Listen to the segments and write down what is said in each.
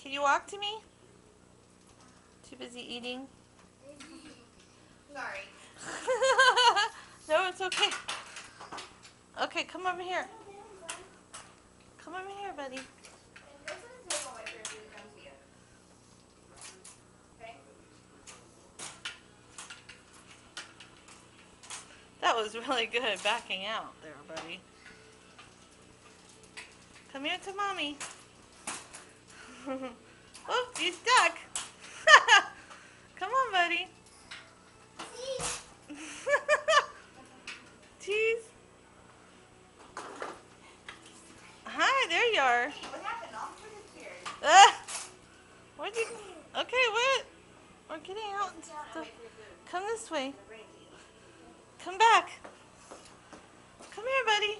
Can you walk to me? Too busy eating? Sorry. No, it's okay. Okay, come over here. Come over here, buddy. That was really good backing out there, buddy. Come here to mommy. Oh, you stuck. Come on, buddy. Cheese. Hi, there you are. What happened? All for the stairs. Where'd you? Okay, what? We're getting out. Come this way. Come back. Come here, buddy.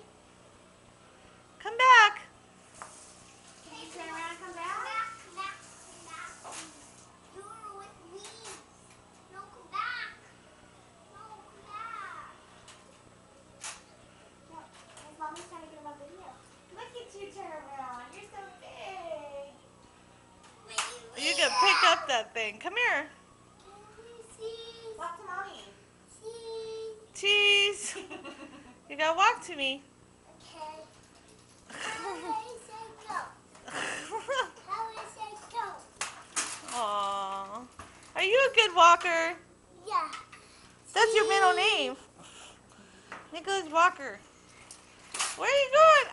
Come back. Can you turn around and come back? You're with me. No, come back. No, come back. Look, his mommy's trying to get him on video. Look at you turn around. You're so big. You can pick up that thing. Come here. Can we see? Walk to mommy. See? Cheese. You gotta walk to me. Okay. How do I say go? How do I say go? Aww. Are you a good walker? Yeah. That's your middle name. Nicholas Walker. Where are you going?